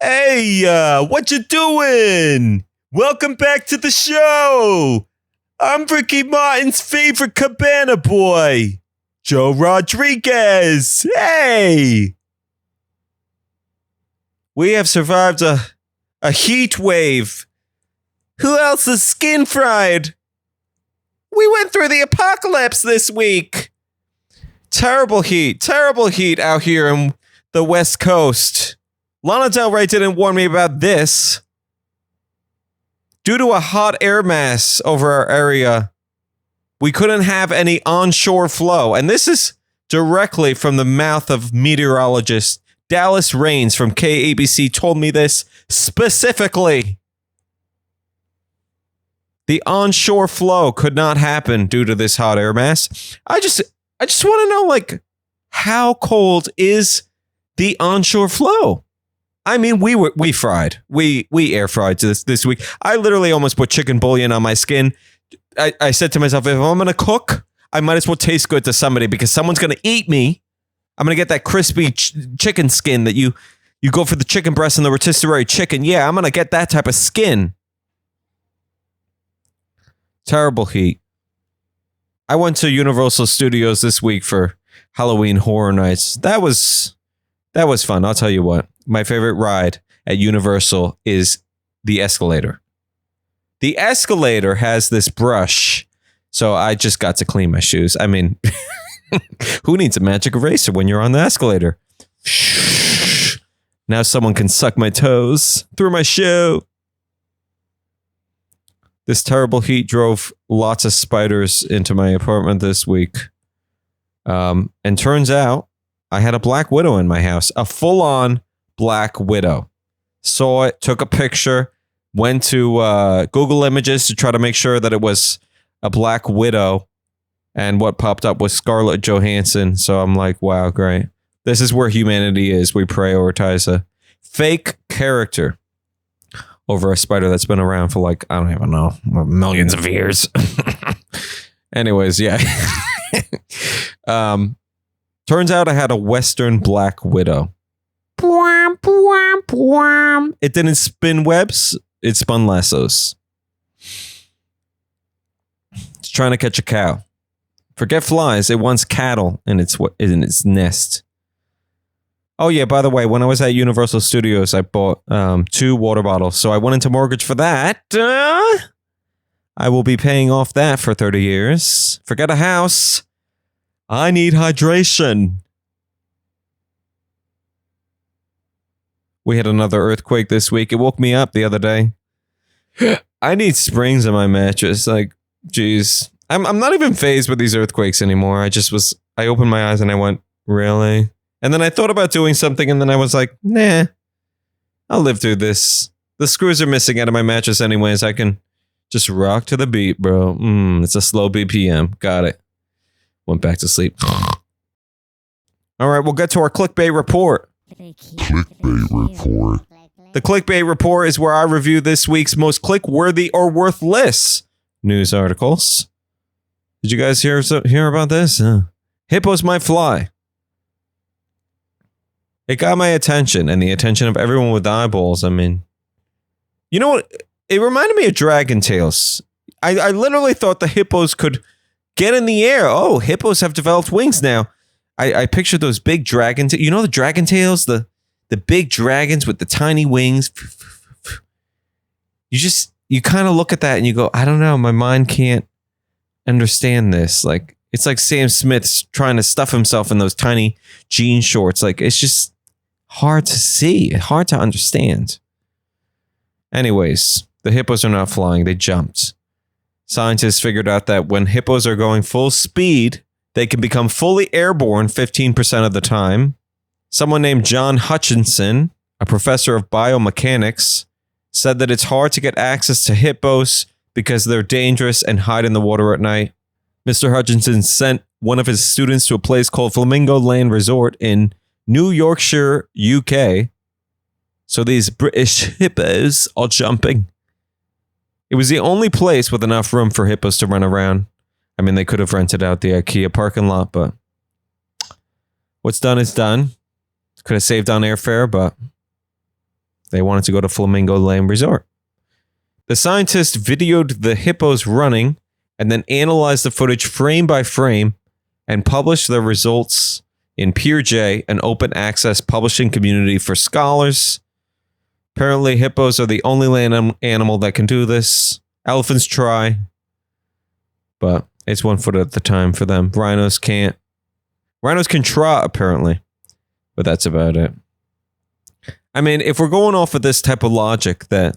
Hey, what you doing? Welcome back to the show. I'm Ricky Martin's favorite cabana boy, Joe Rodriguez. Hey! We have survived a heat wave. Who else's skin fried? We went through the apocalypse this week. Terrible heat out here in the West Coast. Lana Del Rey didn't warn me about this. Due to a hot air mass over our area, we couldn't have any onshore flow. And this is directly from the mouth of meteorologist Dallas Raines from KABC told me this specifically. The onshore flow could not happen due to this hot air mass. I just want to know, like, how cold is the onshore flow? I mean, we fried. We air fried this week. I literally almost put chicken bouillon on my skin. I said to myself, if I'm going to cook, I might as well taste good to somebody because someone's going to eat me. I'm going to get that crispy chicken skin that you go for the chicken breast and the rotisserie chicken. Yeah, I'm going to get that type of skin. Terrible heat. I went to Universal Studios this week for Halloween Horror Nights. That was fun. I'll tell you what. My favorite ride at Universal is the escalator. The escalator has this brush, so I just got to clean my shoes. I mean, who needs a magic eraser when you're on the escalator? Now someone can suck my toes through my shoe. This terrible heat drove lots of spiders into my apartment this week. And turns out I had a black widow in my house, a full-on black widow. Saw it, took a picture, went to Google Images to try to make sure that it was a black widow. And what popped up was Scarlett Johansson. So I'm like, wow, great. This is where humanity is. We prioritize a fake character over a spider that's been around for like, I don't even know, millions of years. Anyways, yeah. Turns out I had a Western black widow. It didn't spin webs, it spun lassos. It's trying to catch a cow. Forget flies, it wants cattle in its nest. Oh yeah, by the way, when I was at Universal Studios, I bought 2 water bottles. So I went into mortgage for that. I will be paying off that for 30 years. Forget a house. I need hydration. We had another earthquake this week. It woke me up the other day. I need springs in my mattress. Like, geez. I'm not even phased with these earthquakes anymore. I opened my eyes and I went, really? And then I thought about doing something and then I was like, nah, I'll live through this. The screws are missing out of my mattress anyways. I can just rock to the beat, bro. It's a slow BPM. Got it. Went back to sleep. All right, we'll get to our clickbait report. Clickbait report. The clickbait report is where I review this week's most click-worthy or worthless news articles. Did you guys hear about this? Hippos might fly. It got my attention and the attention of everyone with eyeballs. I mean, you know what? It reminded me of Dragon Tales. I literally thought the hippos could get in the air. Oh, hippos have developed wings now. I pictured those big dragons. You know the dragon tails? The big dragons with the tiny wings. You kind of look at that and you go, I don't know. My mind can't understand this. Like, it's like Sam Smith's trying to stuff himself in those tiny jean shorts. Like, it's just hard to see. Hard to understand. Anyways, the hippos are not flying. They jumped. Scientists figured out that when hippos are going full speed, they can become fully airborne 15% of the time. Someone named John Hutchinson, a professor of biomechanics, said that it's hard to get access to hippos because they're dangerous and hide in the water at night. Mr. Hutchinson sent one of his students to a place called Flamingo Land Resort in New Yorkshire, UK. So these British hippos are jumping. It was the only place with enough room for hippos to run around. I mean, they could have rented out the IKEA parking lot, but what's done is done. Could have saved on airfare, but They wanted to go to Flamingo Land Resort. The scientists videoed the hippos running and then analyzed the footage frame by frame and published their results in PeerJ, an open access publishing community for scholars. Apparently, hippos are the only land animal that can do this. Elephants try, but it's 1 foot at the time for them. Rhinos can't. Rhinos can trot, apparently, but that's about it. I mean, if we're going off of this type of logic that,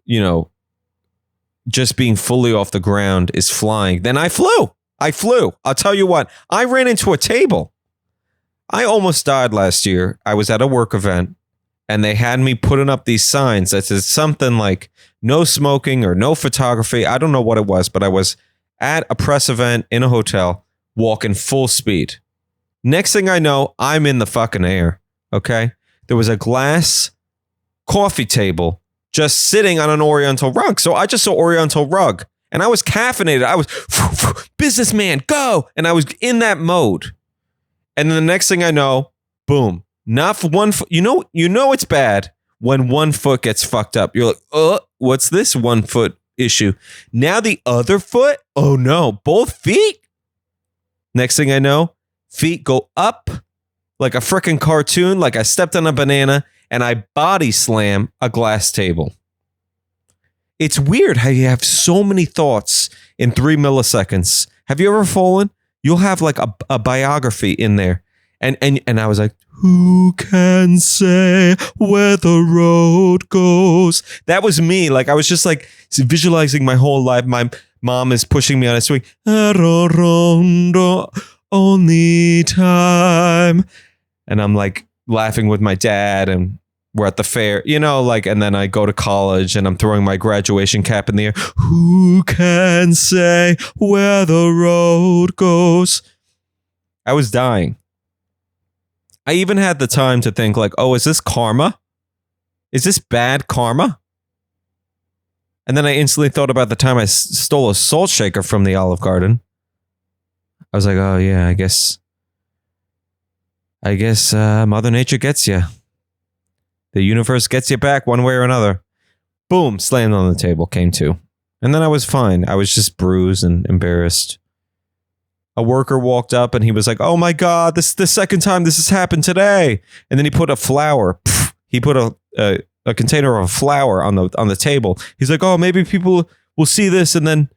you know, just being fully off the ground is flying, then I flew. I'll tell you what, I ran into a table. I almost died last year. I was at a work event and they had me putting up these signs that said something like no smoking or no photography. I don't know what it was, but I was at a press event in a hotel walking full speed. Next thing I know, I'm in the fucking air. Okay. There was a glass coffee table just sitting on an Oriental rug. So I just saw Oriental rug and I was caffeinated. I was businessman, go. And I was in that mode. And then the next thing I know, boom, not for 1 foot. You know it's bad when 1 foot gets fucked up. You're like, what's this 1 foot issue? Now the other foot, oh no, both feet. Next thing I know, feet go up like a freaking cartoon, like I stepped on a banana and I body slam a glass table. It's weird how you have so many thoughts in 3 milliseconds. Have you ever fallen? You'll have like a biography in there. And I was like, who can say where the road goes? That was me. Like I was just like visualizing my whole life. My mom is pushing me on a swing. Only time. And I'm like laughing with my dad and we're at the fair, you know, like, and then I go to college and I'm throwing my graduation cap in the air. Who can say where the road goes? I was dying. I even had the time to think like, oh, is this karma? Is this bad karma? And then I instantly thought about the time I stole a salt shaker from the Olive Garden. I was like, oh yeah, I guess Mother Nature gets you. The universe gets you back one way or another. Boom, slammed on the table, came to. And then I was fine. I was just bruised and embarrassed. A worker walked up and he was like, oh my God, this is the second time this has happened today. And then he put a flower. He put a container of flour on the table. He's like, oh, maybe people will see this and then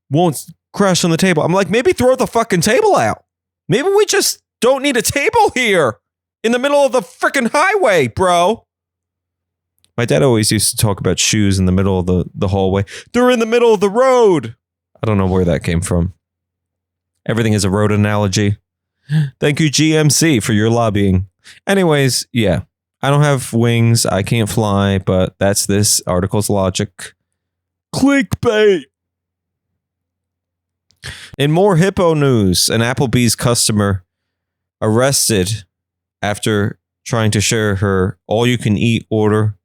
won't crash on the table. I'm like, maybe throw the fucking table out. Maybe we just don't need a table here in the middle of the freaking highway, bro. My dad always used to talk about shoes in the middle of the hallway. They're in the middle of the road. I don't know where that came from. Everything is a road analogy. Thank you, GMC, for your lobbying. Anyways, yeah. I don't have wings. I can't fly, but that's this article's logic. Clickbait. In more hippo news, an Applebee's customer arrested after trying to share her all-you-can-eat order.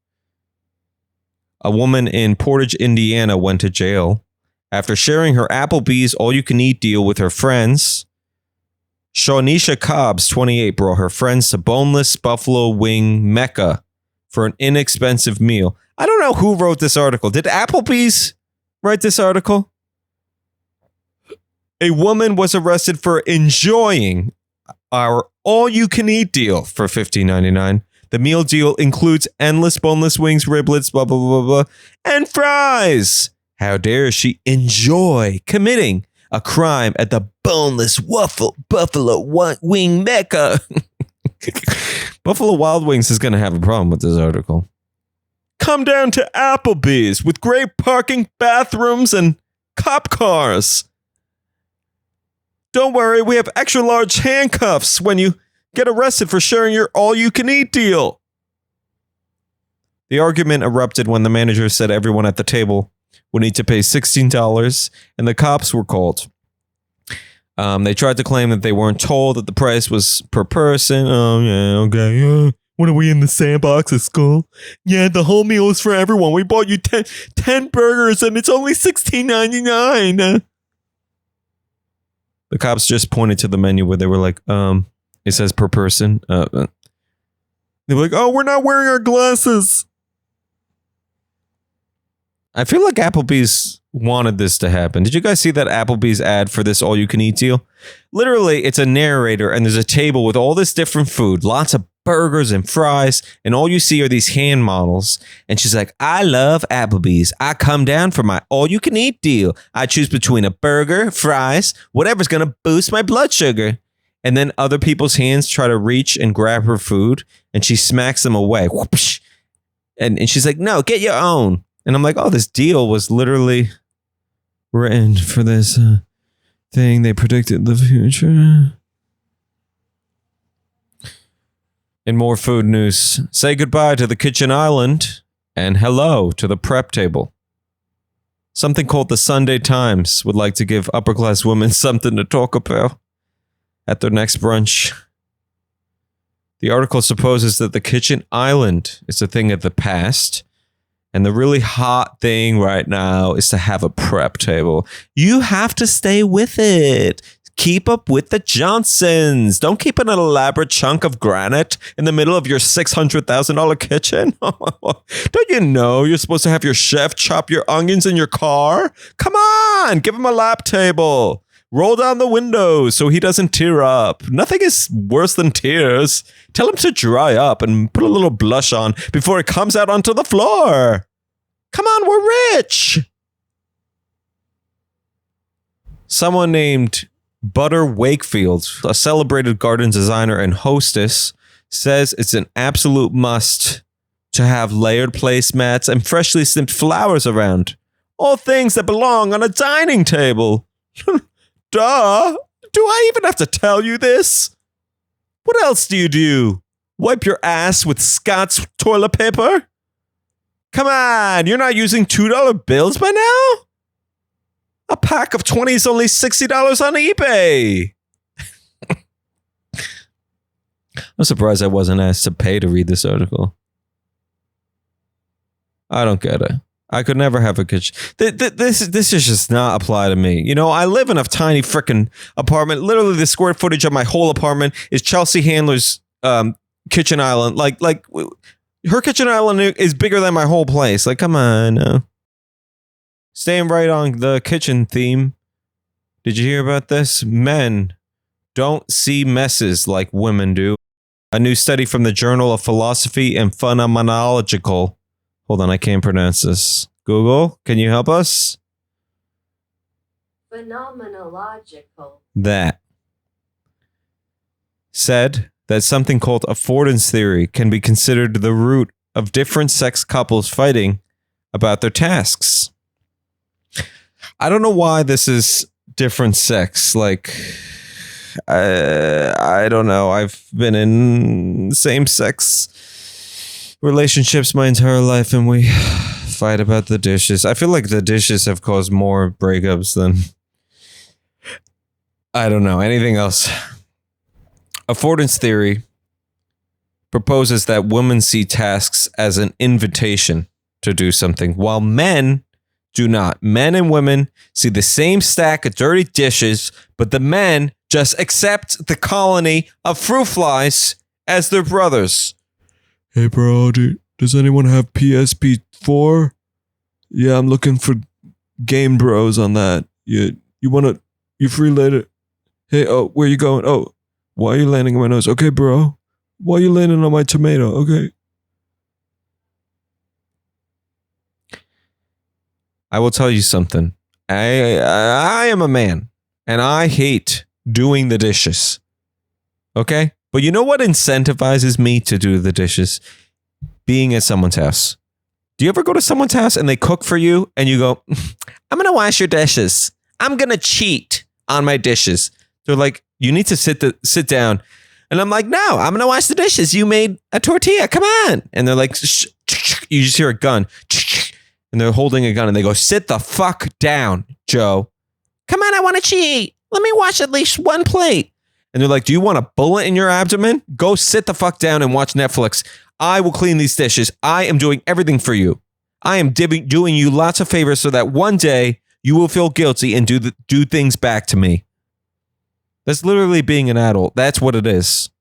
A woman in Portage, Indiana went to jail after sharing her Applebee's all-you-can-eat deal with her friends. Shawnisha Cobbs, 28, brought her friends to boneless buffalo wing Mecca for an inexpensive meal. I don't know who wrote this article. Did Applebee's write this article? A woman was arrested for enjoying our all-you-can-eat deal for $15.99. The meal deal includes endless boneless wings, riblets, blah, blah, blah, blah, and fries. How dare she enjoy committing a crime at the boneless buffalo wing Mecca? Buffalo Wild Wings is going to have a problem with this article. Come down to Applebee's with great parking, bathrooms, and cop cars. Don't worry, we have extra large handcuffs when you get arrested for sharing your all-you-can-eat deal. The argument erupted when the manager said everyone at the table would need to pay $16, and the cops were called. They tried to claim that they weren't told that the price was per person. Oh, yeah, okay. Yeah. What are we in the sandbox at school? Yeah, the whole meal is for everyone. We bought you 10 burgers, and it's only $16.99. The cops just pointed to the menu where they were like, it says per person. They were like, oh, we're not wearing our glasses. I feel like Applebee's wanted this to happen. Did you guys see that Applebee's ad for this all-you-can-eat deal? Literally, it's a narrator, and there's a table with all this different food, lots of burgers and fries, and all you see are these hand models. And she's like, I love Applebee's. I come down for my all-you-can-eat deal. I choose between a burger, fries, whatever's going to boost my blood sugar. And then other people's hands try to reach and grab her food, and she smacks them away. Whoopsh. And she's like, no, get your own. And I'm like, oh, this deal was literally written for this thing. They predicted the future. In more food news, say goodbye to the kitchen island and hello to the prep table. Something called the Sunday Times would like to give upper-class women something to talk about at their next brunch. The article supposes that the kitchen island is a thing of the past, and the really hot thing right now is to have a prep table. You have to stay with it. Keep up with the Johnsons. Don't keep an elaborate chunk of granite in the middle of your $600,000 kitchen. Don't you know you're supposed to have your chef chop your onions in your car? Come on, give him a lap table. Roll down the windows so he doesn't tear up. Nothing is worse than tears. Tell him to dry up and put a little blush on before it comes out onto the floor. Come on, we're rich. Someone named Butter Wakefield, a celebrated garden designer and hostess, says it's an absolute must to have layered placemats and freshly snipped flowers around. All things that belong on a dining table. Duh! Do I even have to tell you this? What else do you do? Wipe your ass with Scott's toilet paper? Come on, you're not using $2 bills by now? A pack of 20 is only $60 on eBay. I'm surprised I wasn't asked to pay to read this article. I don't get it. I could never have a kitchen. This is just not apply to me. You know, I live in a tiny freaking apartment. Literally, the square footage of my whole apartment is Chelsea Handler's kitchen island. Like her kitchen island is bigger than my whole place. Like, come on. Staying right on the kitchen theme. Did you hear about this? Men don't see messes like women do. A new study from the Journal of Philosophy and Phenomenological. Hold on, I can't pronounce this. Google, can you help us? Phenomenological. That said that something called affordance theory can be considered the root of different sex couples fighting about their tasks. I don't know why this is different sex. Like, I don't know. I've been in same-sex relationships my entire life, and we fight about the dishes. I feel like the dishes have caused more breakups than, I don't know, anything else. Affordance theory proposes that women see tasks as an invitation to do something, while men do not. Men and women see the same stack of dirty dishes, but the men just accept the colony of fruit flies as their brothers. Hey, bro, does anyone have PSP4? Yeah, I'm looking for Game Bros on that. You free later? Hey, oh, where you going? Oh, why are you landing on my nose? Okay, bro. Why are you landing on my tomato? Okay. I will tell you something. I am a man, and I hate doing the dishes. Okay? But you know what incentivizes me to do the dishes? Being at someone's house. Do you ever go to someone's house and they cook for you and you go, I'm going to wash your dishes. I'm going to cheat on my dishes. They're like, you need to sit down. And I'm like, no, I'm going to wash the dishes. You made a tortilla. Come on. And they're like, shh. You just hear a gun. And they're holding a gun and they go, sit the fuck down, Joe. Come on, I want to cheat. Let me wash at least one plate. And they're like, do you want a bullet in your abdomen? Go sit the fuck down and watch Netflix. I will clean these dishes. I am doing everything for you. I am doing you lots of favors so that one day you will feel guilty and do things back to me. That's literally being an adult. That's what it is.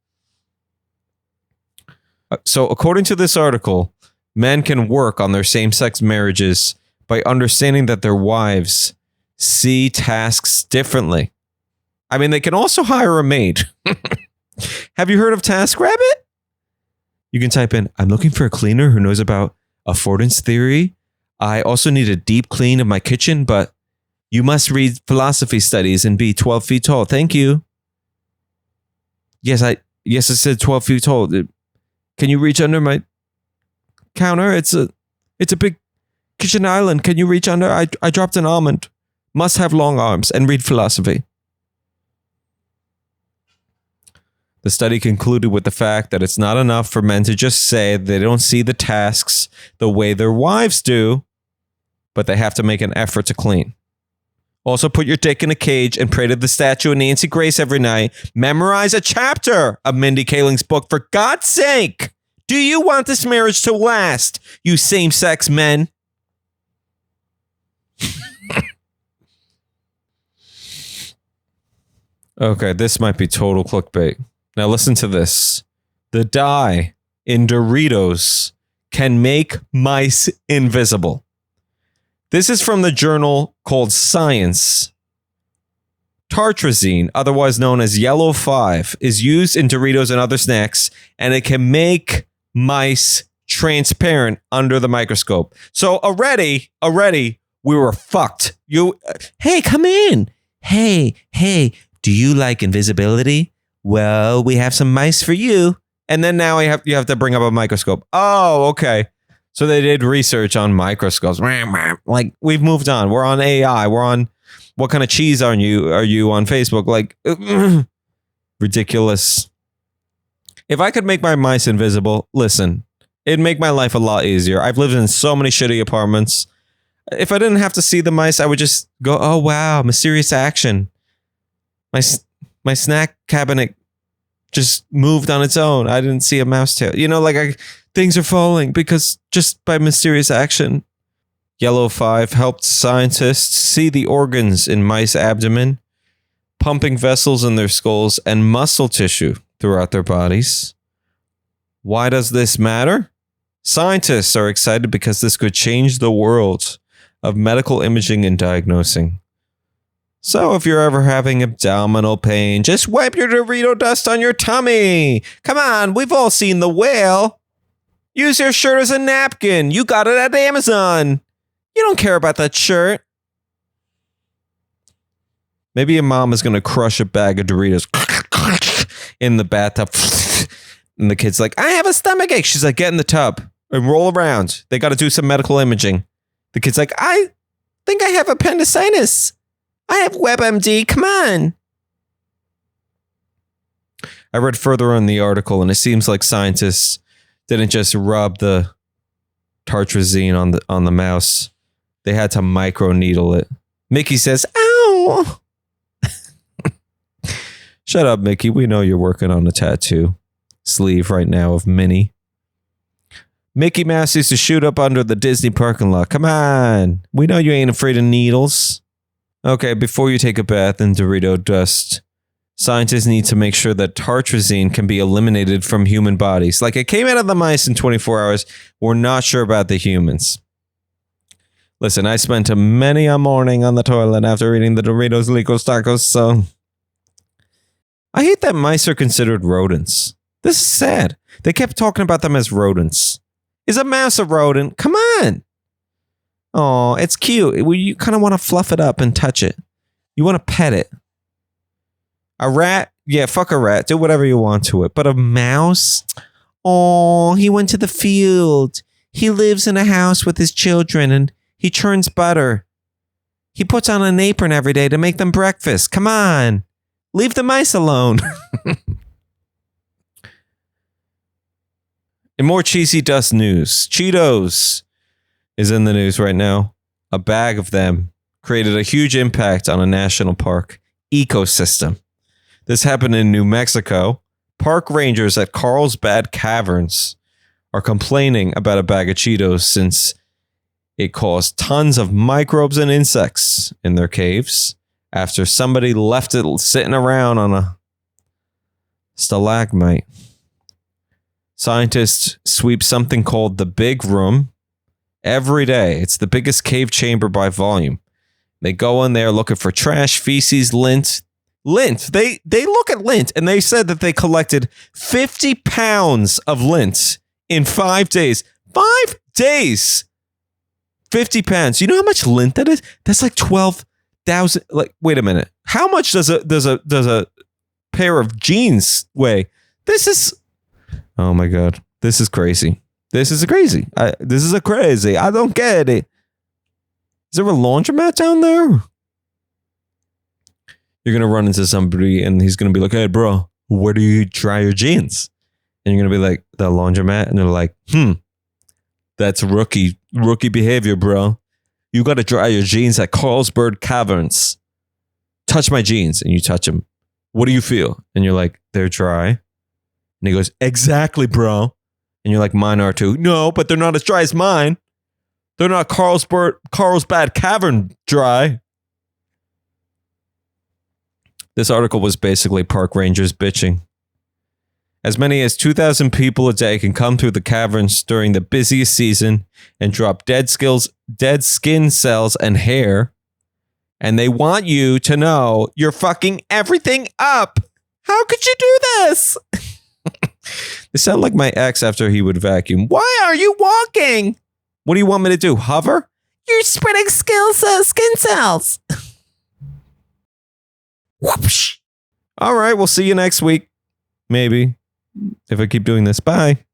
So according to this article, men can work on their same-sex marriages by understanding that their wives see tasks differently. I mean, they can also hire a maid. Have you heard of TaskRabbit? You can type in, I'm looking for a cleaner who knows about affordance theory. I also need a deep clean of my kitchen, but you must read philosophy studies and be 12 feet tall. Thank you. Yes, I said 12 feet tall. Can you reach under my counter? It's a big kitchen island. Can you reach under? I dropped an almond. Must have long arms and read philosophy. The study concluded with the fact that it's not enough for men to just say they don't see the tasks the way their wives do, but they have to make an effort to clean. Also, put your dick in a cage and pray to the statue of Nancy Grace every night. Memorize a chapter of Mindy Kaling's book, for God's sake. Do you want this marriage to last, you same-sex men? Okay, this might be total clickbait. Now listen to this. The dye in Doritos can make mice invisible. This is from the journal called Science. Tartrazine, otherwise known as Yellow 5, is used in Doritos and other snacks, and it can make mice transparent under the microscope. So already, we were fucked. Hey, come in. Hey, do you like invisibility? Well, we have some mice for you. And then now you have to bring up a microscope. Oh, okay. So they did research on microscopes. Like, we've moved on. We're on AI. We're on, what kind of cheese are you on Facebook? Like, ridiculous. If I could make my mice invisible, listen, it'd make my life a lot easier. I've lived in so many shitty apartments. If I didn't have to see the mice, I would just go, oh, wow, mysterious action. My snack cabinet just moved on its own. I didn't see a mouse tail. Things are falling because just by mysterious action. Yellow 5 helped scientists see the organs in mice abdomen, pumping vessels in their skulls, and muscle tissue throughout their bodies. Why does this matter? Scientists are excited because this could change the world of medical imaging and diagnosing. So if you're ever having abdominal pain, just wipe your Dorito dust on your tummy. Come on, we've all seen The Whale. Use your shirt as a napkin. You got it at Amazon. You don't care about that shirt. Maybe your mom is going to crush a bag of Doritos in the bathtub. And the kid's like, I have a stomachache. She's like, get in the tub and roll around. They got to do some medical imaging. The kid's like, I think I have appendicitis. I have WebMD. Come on. I read further on the article, and it seems like scientists didn't just rub the tartrazine on the mouse. They had to microneedle it. Mickey says, ow. Shut up, Mickey. We know you're working on a tattoo sleeve right now of Minnie. Mickey Mouse used to shoot up under the Disney parking lot. Come on. We know you ain't afraid of needles. Okay, before you take a bath in Dorito dust, scientists need to make sure that tartrazine can be eliminated from human bodies. Like, it came out of the mice in 24 hours. We're not sure about the humans. Listen, I spent many a morning on the toilet after eating the Doritos Licos Tacos, so I hate that mice are considered rodents. This is sad. They kept talking about them as rodents. Is a mouse a rodent? Come on. Oh, it's cute. You kind of want to fluff it up and touch it. You want to pet it. A rat? Yeah, fuck a rat. Do whatever you want to it. But a mouse? Oh, he went to the field. He lives in a house with his children and he churns butter. He puts on an apron every day to make them breakfast. Come on. Leave the mice alone. In more cheesy dust news, Cheetos is in the news right now. A bag of them created a huge impact on a national park ecosystem. This happened in New Mexico. Park rangers at Carlsbad Caverns are complaining about a bag of Cheetos since it caused tons of microbes and insects in their caves after somebody left it sitting around on a stalagmite. Scientists sweep something called the Big Room every day. It's the biggest cave chamber by volume. They go in there looking for trash, feces, lint. Lint. They look at lint, and they said that they collected 50 pounds of lint in 5 days. 5 days. 50 pounds. You know how much lint that is? That's like 12,000. Like, wait a minute. How much does a pair of jeans weigh? This is, oh my God. This is crazy. This is crazy. This is a crazy. I don't get it. Is there a laundromat down there? You're going to run into somebody and he's going to be like, hey, bro, where do you dry your jeans? And you're going to be like, the laundromat. And they're like, that's rookie behavior, bro. You got to dry your jeans at Carlsberg Caverns. Touch my jeans. And you touch them. What do you feel? And you're like, they're dry. And he goes, exactly, bro. And you're like, mine are too. No, but they're not as dry as mine. They're not Carlsbad Cavern dry. This article was basically park rangers bitching. As many as 2,000 people a day can come through the caverns during the busiest season and drop dead skin cells and hair. And they want you to know you're fucking everything up. How could you do this? They sound like my ex after he would vacuum. Why are you walking? What do you want me to do? Hover? You're spreading skin cells. Whoosh. All right, we'll see you next week. Maybe. If I keep doing this. Bye.